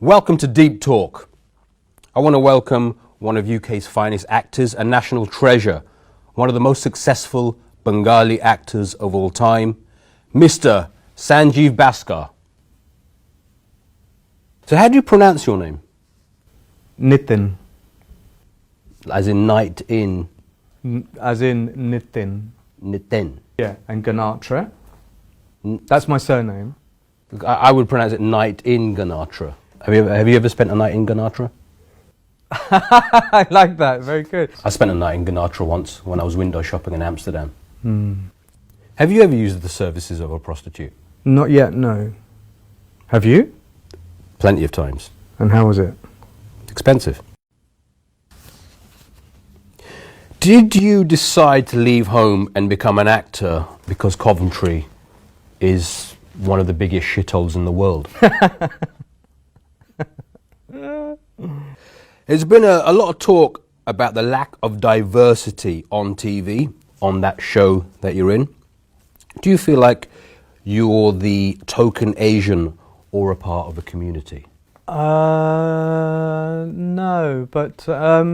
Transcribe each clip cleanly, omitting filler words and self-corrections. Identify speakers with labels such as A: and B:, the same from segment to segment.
A: Welcome to Deep Talk. I want to welcome one of UK's finest actors, a national treasure, one of the most successful Bengali actors of all time, Mr. Sanjeev Bhaskar. So how do you pronounce your name?
B: Nitin.
A: As in night in?
B: As in Nitin.
A: Nitin.
B: Yeah, and Ganatra. That's my surname.
A: I would pronounce it night in Ganatra. Have you ever spent a night in Ganatra?
B: I like that, very good.
A: I spent a night in Ganatra once when I was window shopping in Amsterdam. Have you ever used the services of a prostitute?
B: Not yet, no. Have you?
A: Plenty of times.
B: And how was it?
A: Expensive. Did you decide to leave home and become an actor because Coventry is one of the biggest shitholes in the world? There's been a lot of talk about the lack of diversity on TV, on that show that you're in. Do you feel like you're the token Asian or a part of a community?
B: No, but I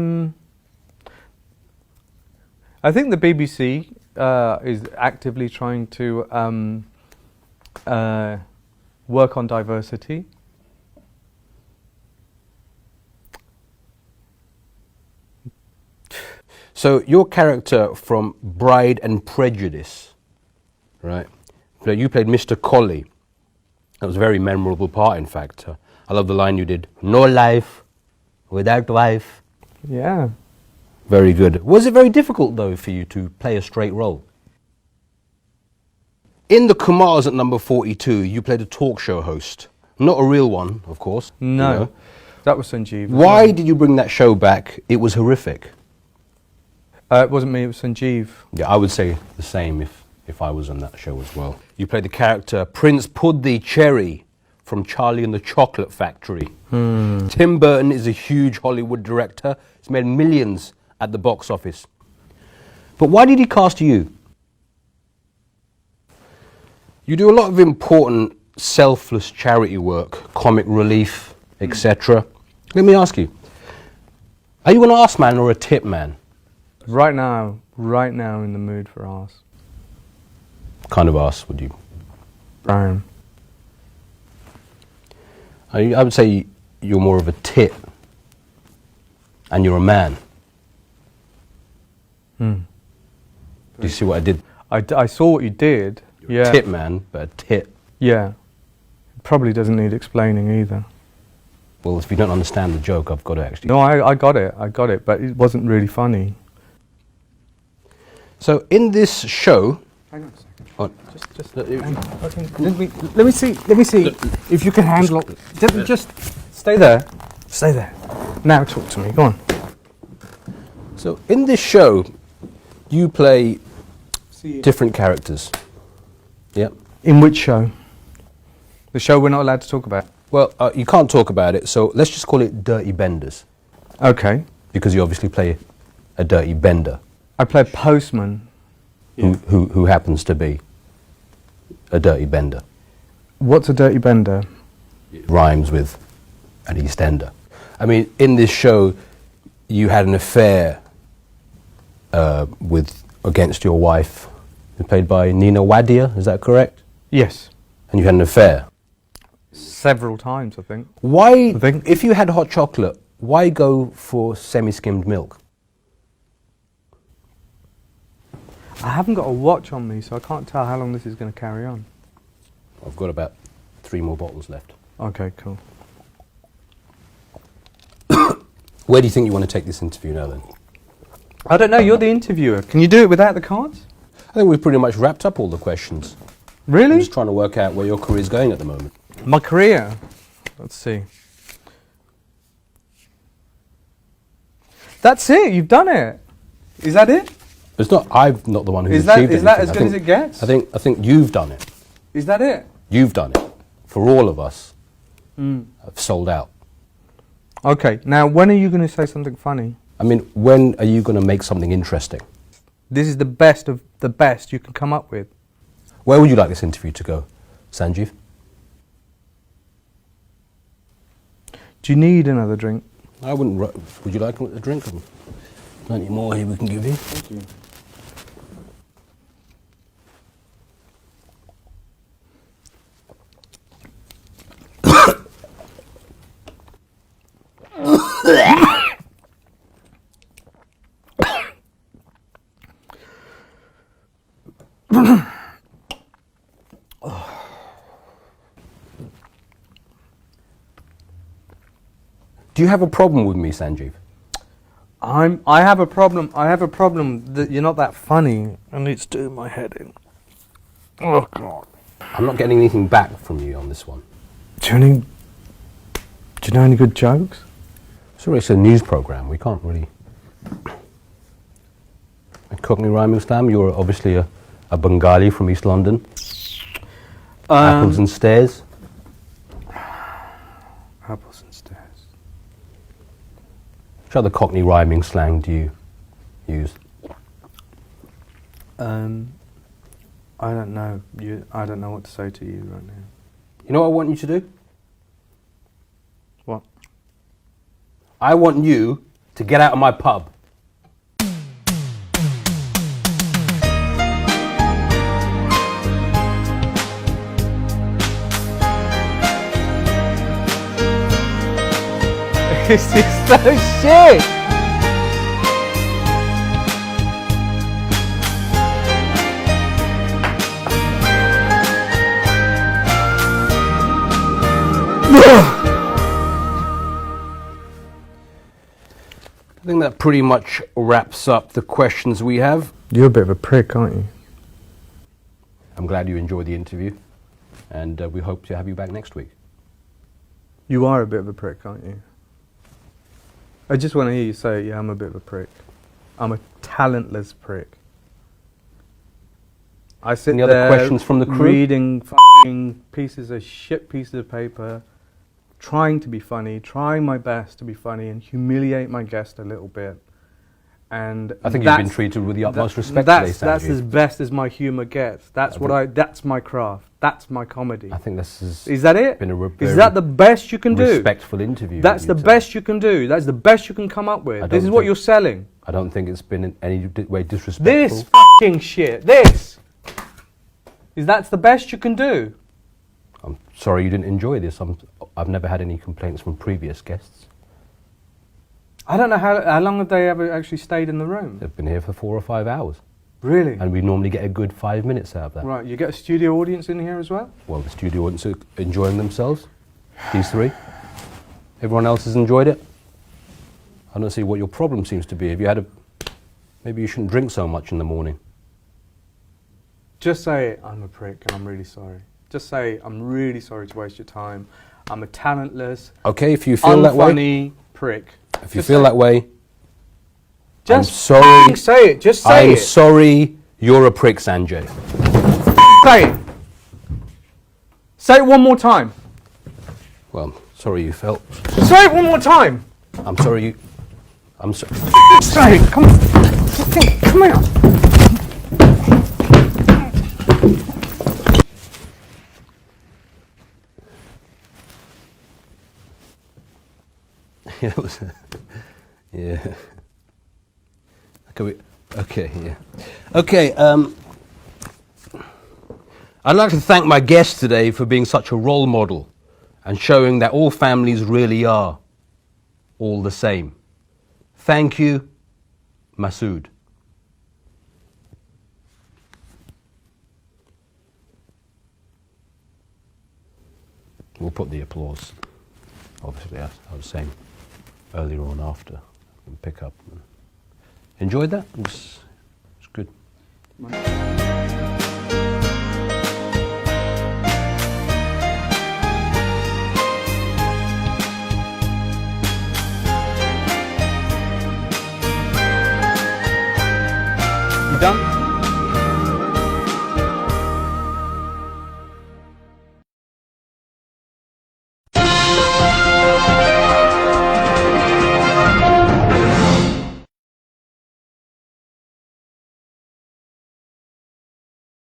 B: think the BBC is actively trying to work on diversity.
A: So your character from Bride and Prejudice, right? So you played Mr. Colley. That was a very memorable part, in fact. I love the line you did, "No life without wife."
B: Yeah.
A: Very good. Was it very difficult, though, for you to play a straight role? In The Kumars at number 42, you played a talk show host. Not a real one, of course.
B: No,
A: you know.
B: that was Sanjeev.
A: Why did you bring that show back? It was horrific.
B: It wasn't me, it was Sanjeev.
A: Yeah, I would say the same if I was on that show as well. You played the character Prince Puddy Cherry from Charlie and the Chocolate Factory. Tim Burton is a huge Hollywood director. He's made millions at the box office. But why did he cast you? You do a lot of important selfless charity work, comic relief, etc. Let me ask you, are you an arse man or a tip man?
B: Right now in the mood for arse.
A: Kind of arse would you?
B: Brown.
A: I would say you're more of a tit, and you're a man. Do you see what I did?
B: I saw what you did.
A: You're
B: Yeah.
A: a tit man, but a tit.
B: Yeah. It probably doesn't need explaining either.
A: Well, if you don't understand the joke, I've got to actually...
B: No, I got it, but it wasn't really funny.
A: So in this show...
B: Hang on a second.
A: Oh,
B: Just hang on. Okay. Let me see if you can handle it. Just stay there. Stay there. Now talk to me. Go on.
A: so in this show, you play different characters. Yep.
B: In which show? The show we're not allowed to talk about.
A: Well, you can't talk about it, so let's just call it Dirty Benders.
B: Okay.
A: Because you obviously play a dirty bender.
B: I play a postman.
A: Who happens to be a dirty bender.
B: What's a dirty bender?
A: It rhymes with an Eastender. I mean, in this show, you had an affair against your wife, played by Nina Wadia, is that correct?
B: Yes.
A: And you had an affair.
B: Several times, I think.
A: Why, if you had hot chocolate, why go for semi-skimmed milk?
B: I haven't got a watch on me, so I can't tell how long this is going to carry on.
A: I've got about 3 more bottles left.
B: Okay, cool.
A: Where do you think you want to take this interview now, then?
B: I don't know, you're the interviewer. Can you do it without the cards?
A: I think we've pretty much wrapped up all the questions.
B: Really?
A: I'm just trying to work out where your career's going at the moment.
B: My career? Let's see. That's it, you've done it. Is that it?
A: It's not. I'm not the one who's
B: Is that
A: achieved
B: is that
A: anything.
B: as good as it gets?
A: I think you've done it.
B: Is that it?
A: You've done it. For all of us, have sold out.
B: Okay, now when are you going to say something funny?
A: I mean, when are you going to make something interesting?
B: This is the best of the best you can come up with.
A: Where would you like this interview to go, Sanjeev?
B: Do you need another drink?
A: I wouldn't. Would you like a drink? Plenty more here we can give you.
B: Thank you.
A: Do you have a problem with me, Sanjeev?
B: I have a problem. I have a problem that you're not that funny, and it's doing my head in. Oh God!
A: I'm not getting anything back from you on this one.
B: Do you know any good jokes?
A: Sorry, it's a news program. We can't really. A Cockney rhyming slam. You're obviously a Bengali from East London. Apples and stairs.
B: Apples and stairs.
A: Which other Cockney rhyming slang do you use?
B: I don't know. I don't know what to say to you right now.
A: You know what I want you to do?
B: What?
A: I want you to get out of my pub.
B: This is so shit!
A: I think that pretty much wraps up the questions we have.
B: You're a bit of a prick, aren't you?
A: I'm glad you enjoyed the interview, and we hope to have you back next week.
B: You are a bit of a prick, aren't you? I just want to hear you say, yeah, I'm a bit of a prick. I'm a talentless prick. I sit
A: Any other
B: there
A: questions from the crew?
B: reading fucking pieces of shit pieces of paper, trying to be funny, trying my best to be funny and humiliate my guest a little bit. And
A: I think you've been treated with the utmost respect today,
B: that's
A: Sanjeev.
B: as best as my humour gets. That's that's my craft. That's my comedy.
A: I think this
B: Is that it?
A: been a
B: Is that the best you can do?
A: respectful interview.
B: That's
A: with
B: the
A: you today.
B: best you can do. That's the best you can come up with. This is what you're selling.
A: I don't think it's been in any way disrespectful.
B: This fucking shit. This. That's the best you can do.
A: I'm sorry you didn't enjoy this. I've never had any complaints from previous guests.
B: I don't know how long have they ever actually stayed in the room?
A: They've been here for 4 or 5 hours.
B: Really?
A: And we normally get a good 5 minutes out of that.
B: Right, you get a studio audience in here as well?
A: Well, the studio audience are enjoying themselves. These three. Everyone else has enjoyed it. I don't see what your problem seems to be. If you had maybe you shouldn't drink so much in the morning.
B: Just say, I'm a prick and I'm really sorry. Just say, I'm really sorry to waste your time. I'm a talentless,
A: Okay, if you feel that way.
B: unfunny prick.
A: If you feel that way,
B: Just
A: I'm sorry.
B: say it. Just say
A: I'm
B: it.
A: sorry you're a prick, Sanjay.
B: Say it. Say it one more time.
A: Well, sorry you felt.
B: Say it one more time.
A: I'm sorry you. I'm sorry.
B: Say it. Come on. Come here.
A: Yeah, it was, yeah. Okay, yeah. Okay, I'd like to thank my guest today for being such a role model and showing that all families really are all the same. Thank you, Masood. We'll put the applause, obviously, as I was saying earlier on after, and pick up. Enjoyed that? It was good.
B: You done?